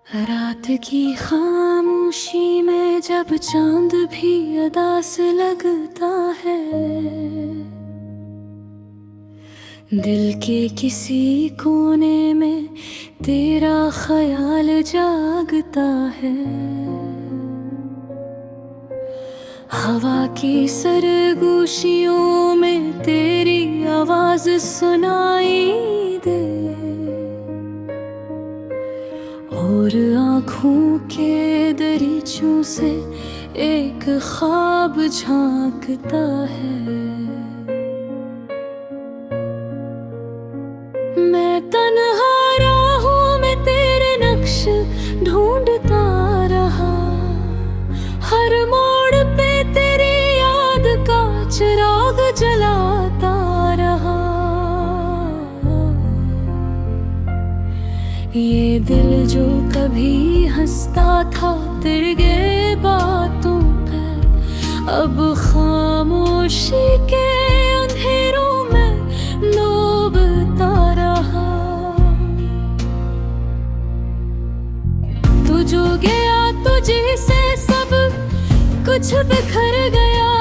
रात की खामोशी में जब चांद भी अदा से लगता है, दिल के किसी कोने में तेरा ख्याल जागता है। हवा की सरगोशियों में तेरी आवाज सुनाई दे, और आँखों के दरीचों से एक ख्वाब झांकता है। मैं तन्हा राहों में तेरे नक्श ढूंढता रहा, हर मोड़ पे तेरी याद का चिराग जलाता रहा। ये दिल जो कभी हंसता था तेरे बातों पे, अब खामोशी के अंधेरों में डूबता रहा। तू जो गया तुझे से सब कुछ बिखर गया,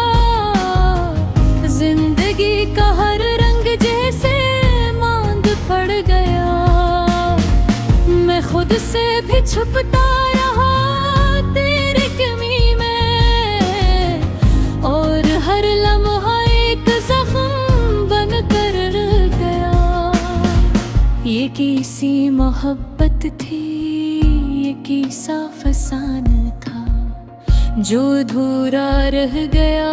जिंदगी का हर रंग जैसे मांद पड़ गया। मैं खुद से भी छुपता रहा तेरी कमी में, और हर लम्हा एक जख्म बन कर गया। ये कैसी मोहब्बत थी, ये कैसा फसाना था, जो अधूरा रह गया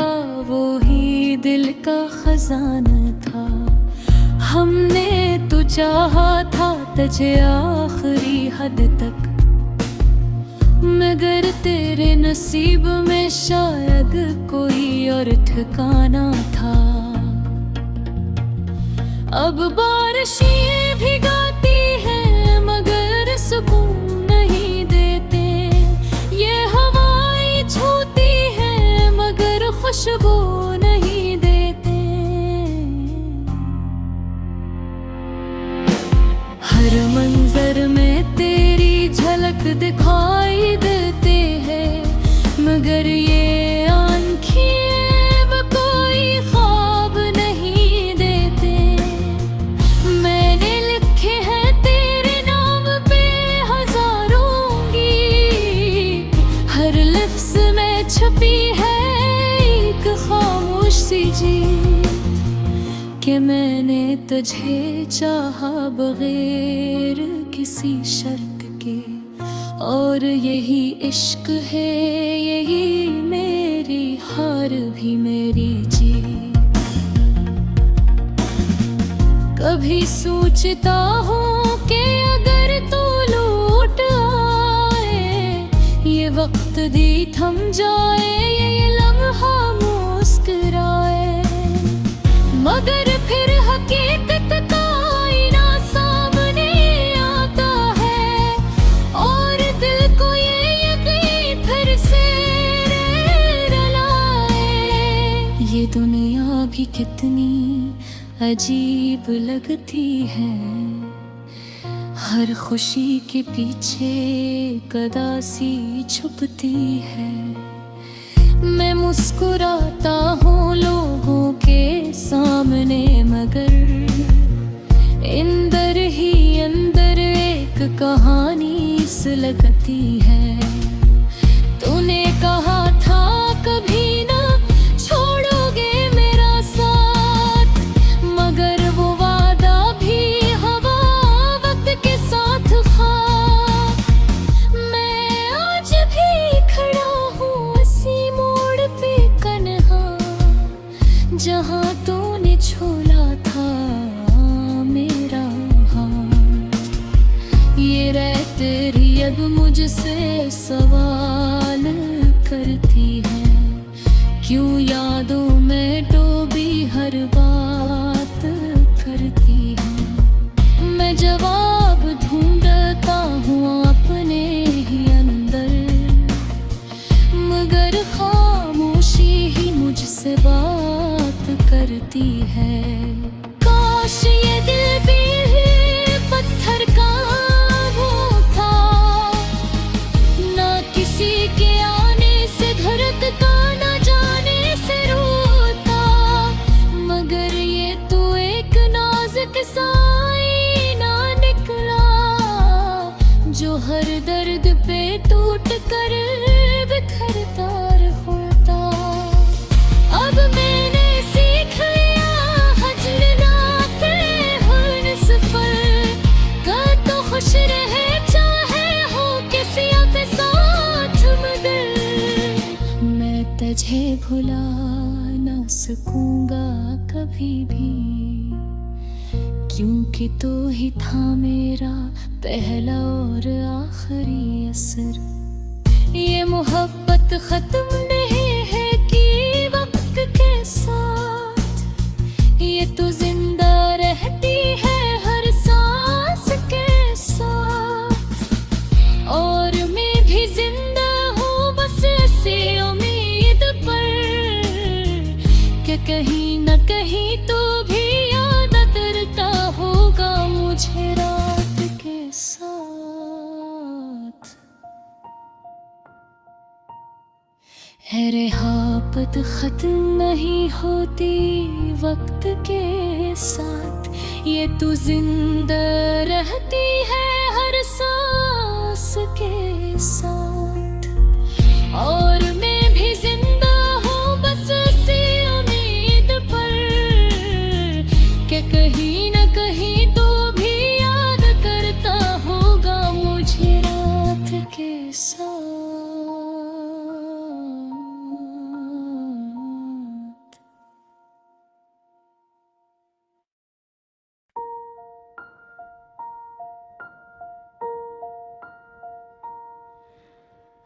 वो ही दिल का खजाना था। हमने तो चाहा था तुझे आखिरी हद तक, मगर तेरे नसीब में शायद कोई और ठिकाना था। अब बारिशें भिगाती हैं मगर सुकून नहीं देते, ये हवाएं छूती हैं मगर खुशबू नहीं देते। हर मंजर में तेरी झलक दिखाई देते हैं, मगर ये आँखें वो कोई ख्वाब नहीं देते। मैंने लिखे हैं तेरे नाम पे हजारों गीत, हर लफ्ज में छुपी है एक खामोश सी जीत, कि मैंने तुझे चाहा बगैर किसी शर्त के, और यही इश्क है, यही मेरी हार भी मेरी जीत। कभी सोचता हूँ कि अगर तू लौट आए, ये वक्त भी थम जाए, ये लम्हा मुस्कुराए, मगर फिर हकीकत का आईना सामने आता है, और दिल को ये यकीन फिर से रुलाए। ये दुनिया भी कितनी अजीब लगती है, हर खुशी के पीछे कदासी छुपती है। मैं मुस्कुराता हूँ लोगों के सामने, मगर अंदर ही अंदर एक कहानी सुलगती है। तूने कहा था कभी ना छोड़ोगे मेरा साथ, मगर वो वादा भी हवा वक्त के साथ था। मैं आज भी खड़ा हूँ इसी मोड़ पे कन्हा, जहाँ तूने छोड़ा था मेरा हाथ। ये रात तेरी अब मुझसे सवाल करती है, क्यों यादों में डूबी हर बात करती है। मैं जवाब ढूंढता हूँ अपने ही अंदर, मगर खामोशी ही मुझसे बात करती है। काश ये दिल भी पत्थर का वो था, सा आईना निकला जो हर दर्द पे टूट कर बिखरता होता। अब मैंने सीख लिया हजरना पे हर सफर का तो खुश रहे चाहे हो किसी के साथ, मगर मैं तुझे भुला ना सकूंगा कभी भी, क्योंकि तू ही था मेरा पहला और आखिरी असर। ये मोहब्बत खत्म नहीं है कि वक्त के साथ, ये तो जिंदा रहती है हर सांस के साथ। और मैं भी जिंदा हूँ बस ऐसी उम्मीद पर कि कहीं न कहीं तो भी याद करता होगा मुझे रात के साथ। है रिहापत खत्म नहीं होती वक्त के साथ, ये तो जिंदा रहती है हर सांस के साथ। और मैं भी जिंदा हूँ बस इसी उम्मीद पर कि कहीं न कहीं तो भी याद करता होगा मुझे रात के साथ।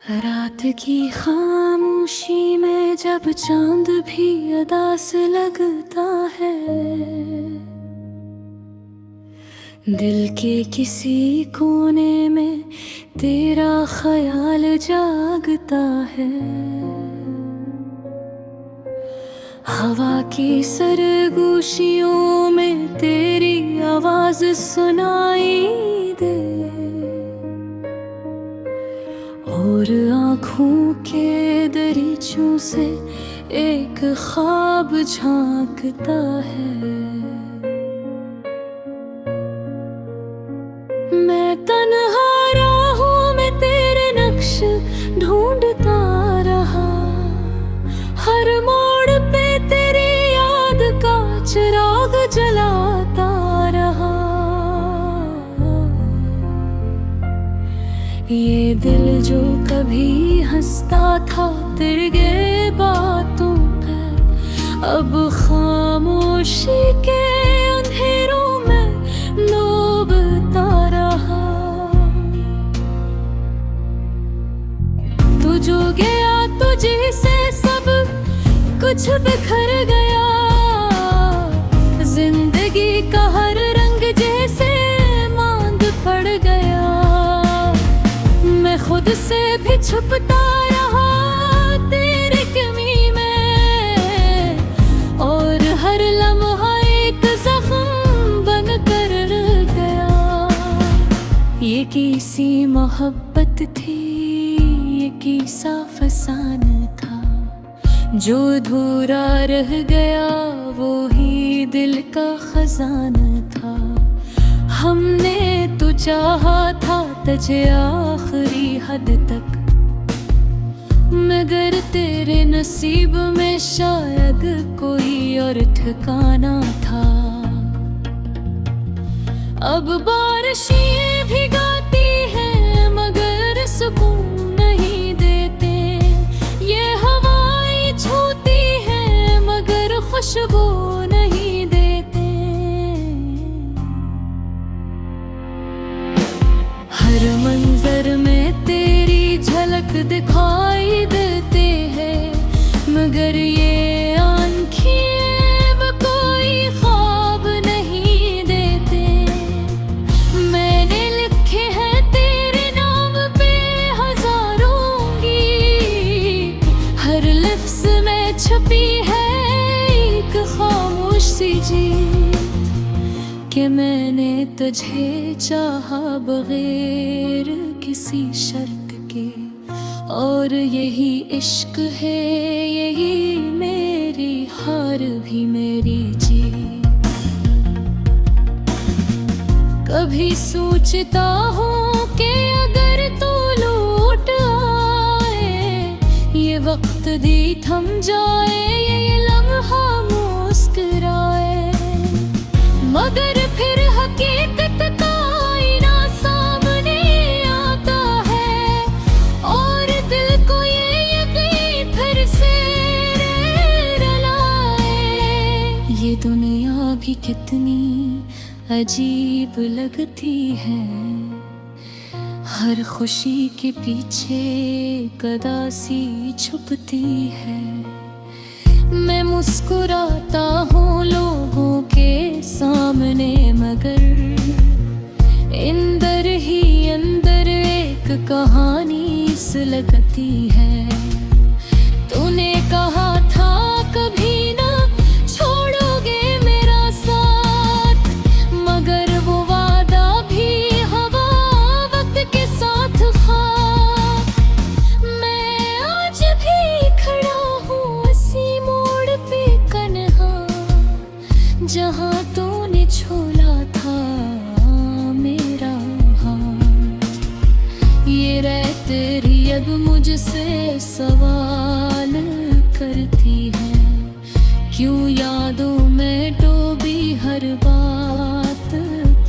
रात की खामोशी में जब चांद भी अदा से लगता है, दिल के किसी कोने में तेरा ख्याल जागता है। हवा की सरगोशियों में तेरी आवाज सुनाई दे, और आँखों के दरीचों से एक ख्वाब झांकता है। मैं तन्हा राहों में तेरे नक्श ढूंढता रहा, हर मोड़ पे तेरी याद का चिराग जलाता रहा। ये दिल जो कभी हंसता था तेरे बातों पर, अब खामोशी के अंधेरों में डूबता रहा। तू जो गया तुझे से सब कुछ बिखर गया, जिंदगी का हर रंग जैसे मांद पड़ गया। मैं खुद से भी छुपता रहा तेरी कमी में, और हर लम्हा एक जख्म बन कर गया। ये किसी मोहब्बत थी, ये किसा फसाना था, जो अधूरा रह गया वो ही दिल का खजाना था। हमने तो चाहा था तुझे आखिरी हद तक, मगर तेरे नसीब में शायद कोई और ठिकाना था। अब बारिशें भिगाती हैं मगर सुकून नहीं देते, ये हवाएं छूती हैं मगर खुशबू नहीं देते। हर मंजर में तेरी झलक दिखाई देते हैं, मगर ये आँखें वो कोई ख्वाब नहीं देते। मैंने लिखे हैं तेरे नाम पे हजारों गीत, हर लफ्ज में छुपी है एक खामोश सी जीत, कि मैंने तुझे चाहा बगैर किसी शर्त के, और यही इश्क है, यही मेरी हार भी मेरी जीत। कभी सोचता हूँ कि अगर तू लौट आए, ये वक्त भी थम जाए, ये लम्हा मुस्कुराए, मगर फिर हकीकत का आईना सामने आता है और दिल को ये यकीन फिर से रुलाए। ये दुनिया भी कितनी अजीब लगती है, हर खुशी के पीछे कदासी छुपती है। मैं मुस्कुराता हूँ लोगों के सामने, मगर अंदर ही अंदर एक कहानी सुलगती है। तूने कहा था कभी ना छोड़ोगे मेरा साथ, मगर वो वादा भी हवा वक्त के साथ खाक। मैं आज भी खड़ा हूँ उसी मोड़ पे कन्हा, जहाँ तूने छोड़ा था मेरा हाथ। ये रात तेरी अब मुझसे सवाल करती है, क्यों यादों में डूबी हर बात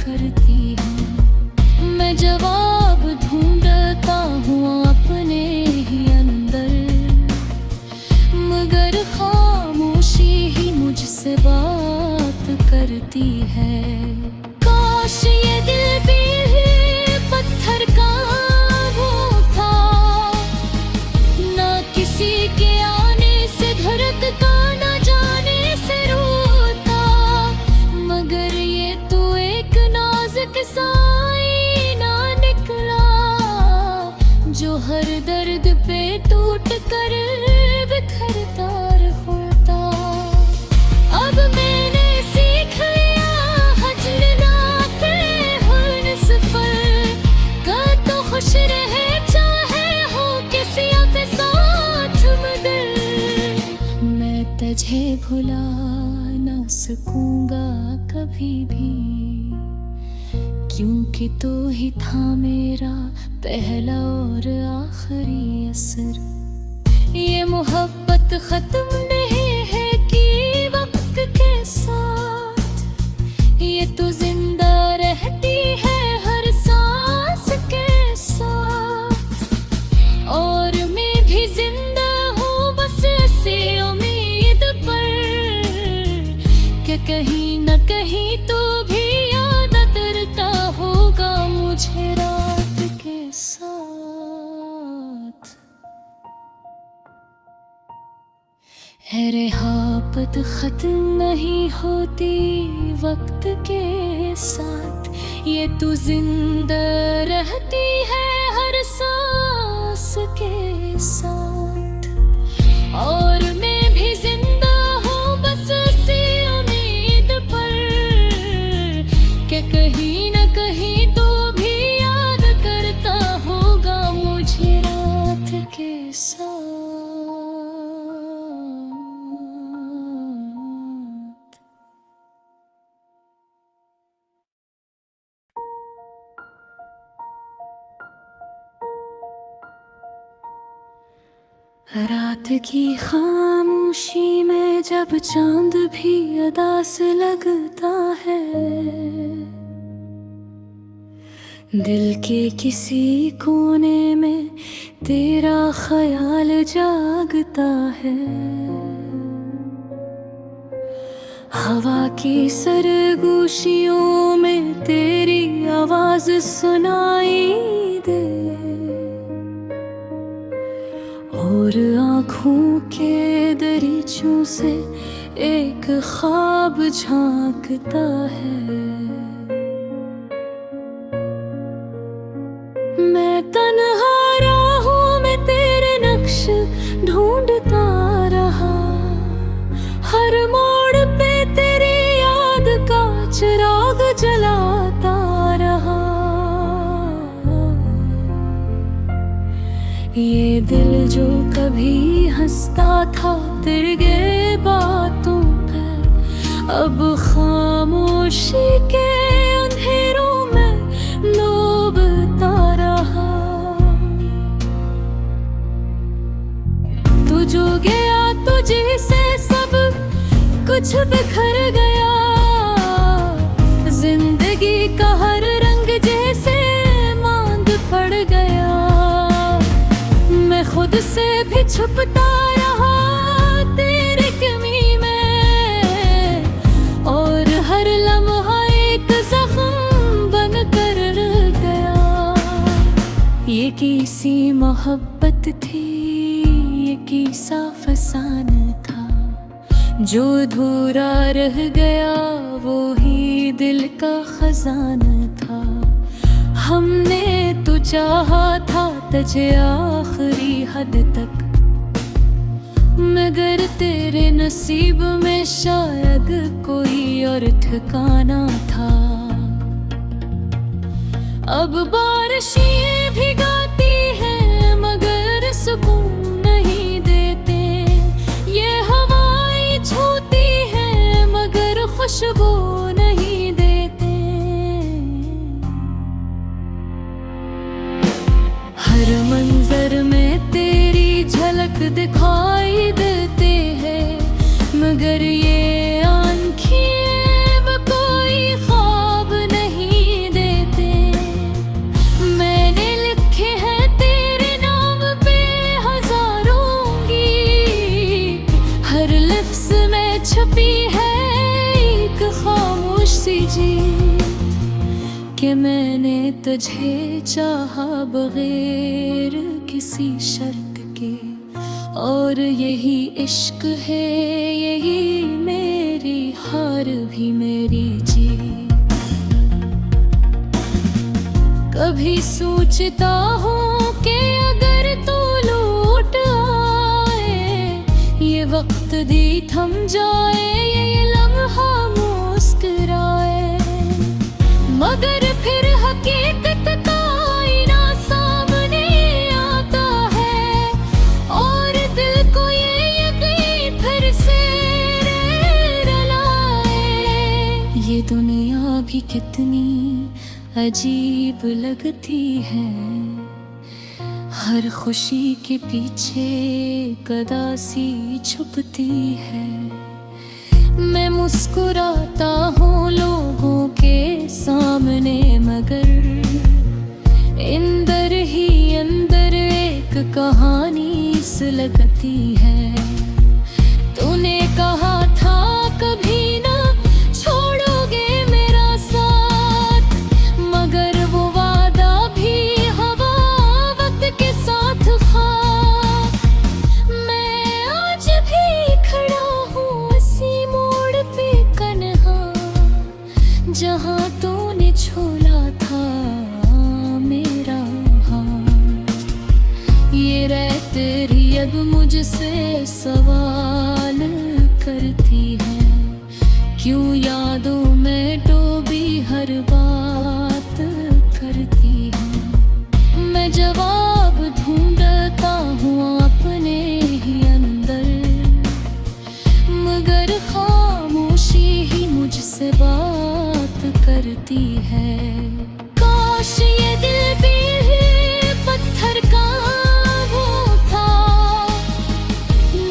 करती है। मैं जवाब ढूंढता हूँ अपने ही अंदर, मगर खामोशी ही मुझसे बात करती है। काश ये दिल भी पत्थर का वो था, ना किसी के आने से धड़कता, ना जाने से रोता, मगर ये तो एक नाजुक सा आईना निकला, जो हर दर्द पे टूट कर बिखरता होता। अब मैंने सीख लिया हजरनात हर सफर का, तो खुश रहे चाहे हो किसी के साथ, मगर मैं तुझे भुला ना सकूंगा कभी भी, क्योंकि तू ही था मेरा पहला और आखिरी असर। ये मोहब्बत खत्म नहीं है कि वक्त के साथ, ये तो जिंदा रहती है हर सांस के साथ। और मैं भी जिंदा हूँ बस इसी उम्मीद पर, कि कहीं न कहीं तो भी याद करता होगा मुझे रात के साथ। है रेहापत खत्म नहीं होती वक्त के साथ, ये तो जिंदा रहती है हर सांस के साथ। और मैं भी जिंदा हूँ बस इसी उम्मीद पर, कि कहीं न कहीं तो भी याद करता होगा मुझे रात के साथ। रात की खामोशी में जब चांद भी अदा से लगता है, दिल के किसी कोने में तेरा ख्याल जागता है। हवा की सरगोशियों में तेरी आवाज सुनाई दे, और आँखों के दरीचों से एक ख्वाब झांकता है। मैं तन्हा राहों में तेरे नक्श ढूंढता रहा, हर मोड़ पे तेरी याद का चिराग जलाता रहा। ये दिल जो कभी हंसता था तेरे बातों पे, अब खामोशी के अंधेरों में कुछ बिखर गया, जिंदगी का हर रंग जैसे मांद पड़ गया। मैं खुद से भी छुपता रहा तेरी कमी में, और हर लम्हा एक जख्म बन कर गया। ये किसी मोहब्बत थी, ये किसा फसाना था, जो अधूरा रह गया वो ही दिल का खजाना था। हमने तो चाहा था तुझे आखिरी हद तक, मगर तेरे नसीब में शायद कोई और ठिकाना था। अब बारिशें भिगाती हैं मगर सुकून नहीं देते, ये हवाएं छूती हैं मगर खुशबू नहीं देते। हर मंजर में तेरी झलक दिखाई देते हैं, मगर ये आँखें कोई ख्वाब नहीं देते। मैंने लिखे हैं तेरे नाम पे हजारों गीत, हर लफ्ज में छपी है एक खामोश सी जीत, कि मैंने तुझे चाहा बगैर किसी शर्त के, और यही इश्क है, यही मेरी हार भी मेरी जीत। कभी सोचता हूँ कि अगर तू लौट आए, ये वक्त भी थम जाए, ये लम्हा मुस्कुराए, मगर फिर हकीकत का आईना सामने आता है, और दिल को ये यकीन फिर से रुलाए। ये दुनिया भी कितनी अजीब लगती है, हर खुशी के पीछे कदासी छुपती है। मैं मुस्कुराता हूँ लोगों के सामने, मगर अंदर ही अंदर एक कहानी सुलगती है। तूने कहा था कभी ना छोड़ोगे मेरा साथ, मगर वो वादा भी हवा वक्त के साथ खाक। मैं आज भी खड़ा हूँ इसी मोड़ पे कन्हा, जहाँ तूने छोड़ा था मेरा हाथ। ये रात तेरी अब मुझसे सवाल करती है, क्यों यादों में डूबी हर बात करती है। मैं जवाब ढूंढता हूँ अपने ही अंदर, मगर खामोशी ही मुझसे बात करती है। काश ये दिल भी पत्थर का वो था,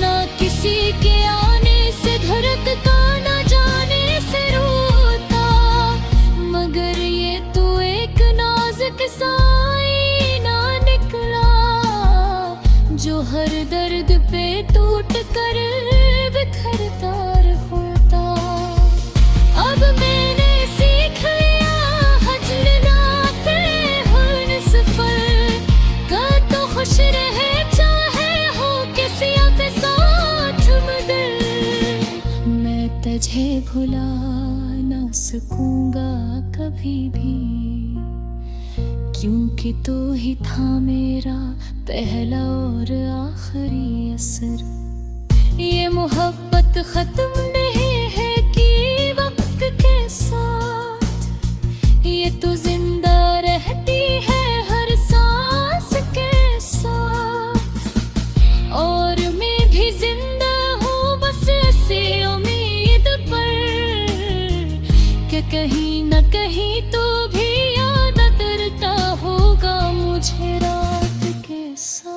ना किसी के आने से धड़कता, ना जाने से रोता, मगर ये तो एक नाजुक सा आईना निकला, जो हर दर्द पे टूट कर बिखरता होता। अब मैंने सीख लिया हजरना पे हर सफर का, तो खुश रहे चाहे हो किसी के साथ, मगर मैं तुझे भुला ना सकूंगा कभी भी, क्योंकि तू ही था मेरा पहला और आखिरी असर। ये मोहब्बत खत्म नहीं है कि वक्त के साथ, ये तो जिंदा रहती है हर सांस के साथ, और मैं भी जिंदा हूँ बस ऐसी उम्मीद पर, कि कहीं न कहीं तो भी याद करता होगा मुझे रात के साथ।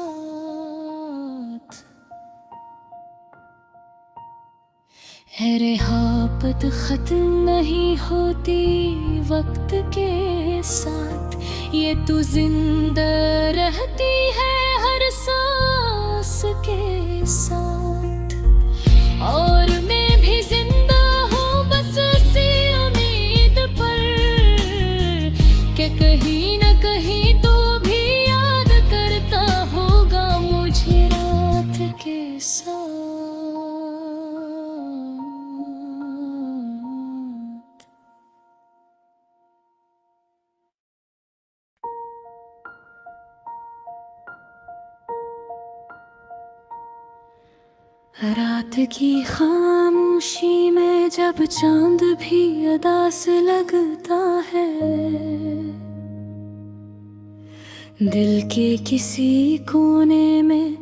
है रेहापत खत्म नहीं होती वक्त के साथ, ये तू जिंदा रहती है हर सांस के साथ। और मैं भी जिंदा हूँ बस इसी उम्मीद पर कि कहीं न कहीं तो भी याद करता होगा मुझे रात के साथ। रात की खामोशी में जब चांद भी अदा से लगता है, दिल के किसी कोने में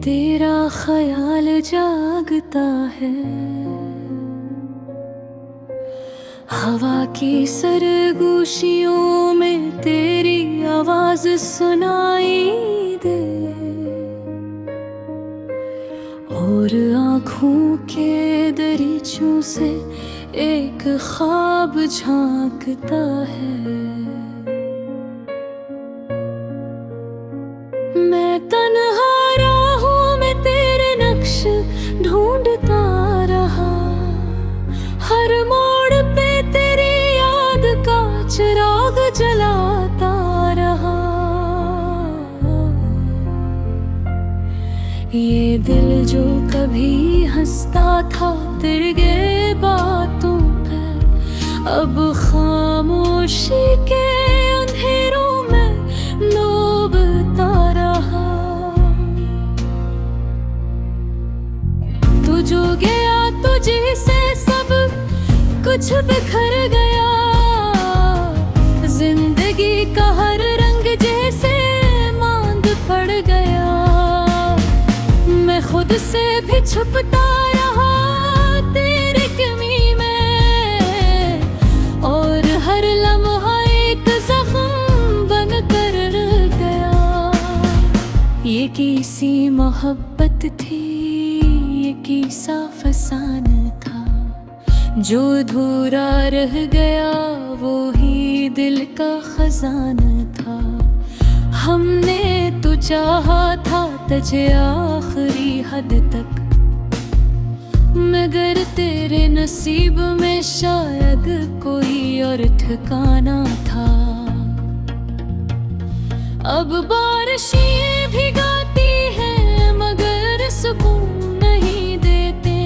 तेरा ख्याल जागता है। हवा की सरगोशियों में तेरी आवाज सुनाई दे, और आँखों के दरीचों से एक ख्वाब झांकता है। मैं तन्हा राहों में तेरे नक्श ढूंढता रहा, हर मोड़ पे तेरी याद का चिराग जलाता रहा। ये दिल जो कभी हंसता था तेरे बातों पर, अब खामोशी के अंधेरों में डूबता रहा। तू जो गया तुझे से सब कुछ बिखर गया, जिंदगी का हर रंग जैसे मांद पड़ गया। मैं खुद से भी छुपता रहा तेरी कमी में, और हर लम्हा एक जख्म बन कर गया। ये कैसी मोहब्बत थी, ये कैसा फसाना था, जो अधूरा रह गया वो ही दिल का खजाना था। हमने तो चाहा था तुझे आखिरी हद तक, मगर तेरे नसीब में शायद कोई और ठिकाना था। अब बारिशें भिगाती हैं मगर सुकून नहीं देते,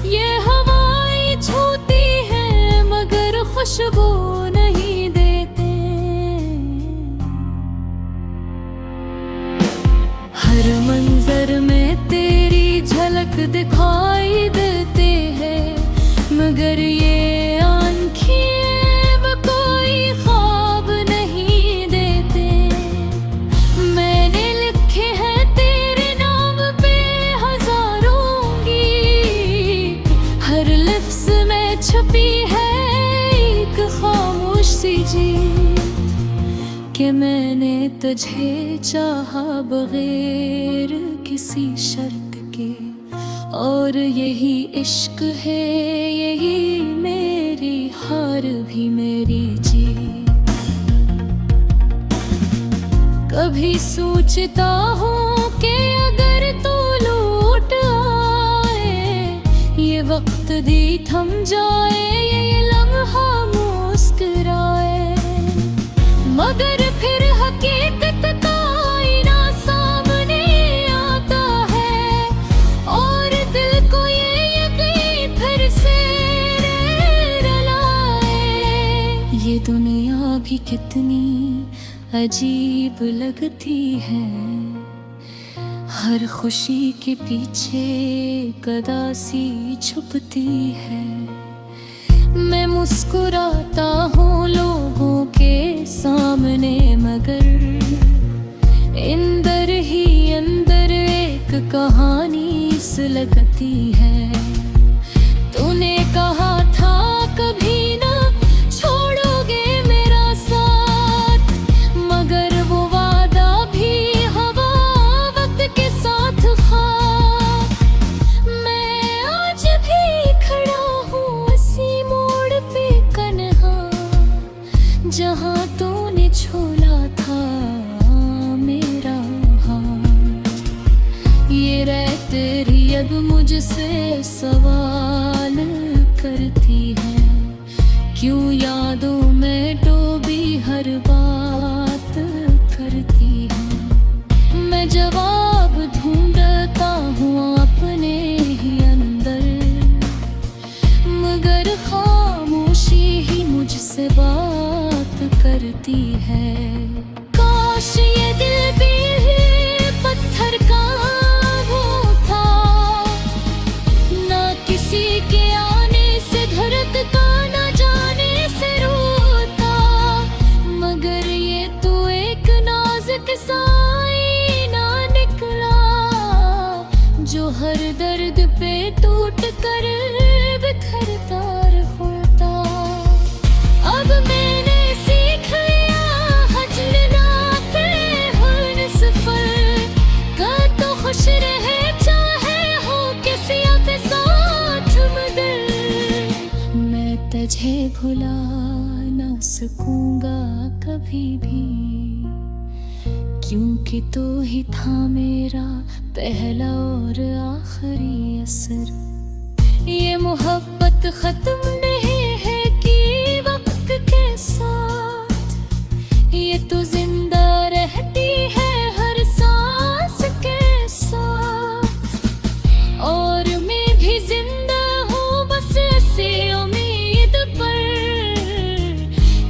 ये हवाएं छूती हैं मगर खुशबू नहीं देते। हर मंजर में तेरी झलक दिखाई देते हैं, मगर ये आँखें वो कोई ख्वाब नहीं देते। मैंने लिखे हैं तेरे नाम पे हजारों गीत, हर लफ्ज में छुपी है एक खामोश सी जीत, कि मैंने तुझे चाहा बगैर किसी शर्त के, और यही इश्क है, यही मेरी हार भी मेरी जीत। कभी सोचता हूँ कि अगर तू लौट आए, ये वक्त दी थम जाए, ये लम्हा मुस्कुराए, मगर फिर हकीकत का आईना सामने आता है, और दिल को ये यकीन फिर से रुलाए। ये दुनिया भी कितनी अजीब लगती है, हर खुशी के पीछे कदासी छुपती है। मैं मुस्कुराता हूँ लोगों के सामने, मगर अंदर ही अंदर एक कहानी सुलगती है। तूने कहा था कभी ना छोड़ोगे मेरा साथ, मगर वो वादा भी हवा वक्त के साथ खाक। मैं आज भी खड़ी जहाँ तूने छोड़ा था मेरा हाथ। ये राह तेरी अब मुझसे सवाल करती है, क्यों यादों में डूबी हर बात करती है। मैं जवाब ढूंढता हूँ अपने ही अंदर, मगर खामोशी ही मुझसे बात करती है। काश ये दिल भी पत्थर का होता, ना किसी के आने से धड़कता, ना जाने से रोता, मगर ये तो एक नाजुक सा आईना निकला, जो हर दर्द पे टूट कर बिखरता होता। अब मैंने सीख लिया हजरना पे हर सफर का, तो खुश रहे चाहे हो किसी के साथ मगर। मैं तुझे भुला ना सकूंगा कभी भी, क्योंकि तू ही था मेरा पहला और आखिरी असर। ये मोहब्बत खत्म नहीं है कि वक्त के साथ, ये तो जिंदा रहती है हर सांस के साथ। और मैं भी जिंदा हूँ बस ऐसी उम्मीद पर,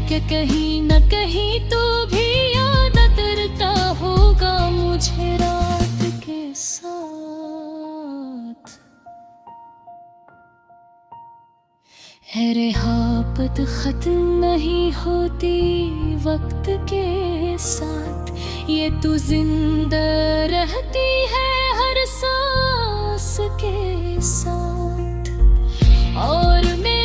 कि कहीं न कहीं तो भी याद करता होगा मुझे रात के साथ। है रेहापत खत्म नहीं होती वक्त के साथ, ये तो जिंदा रहती है हर सांस के साथ। और मैं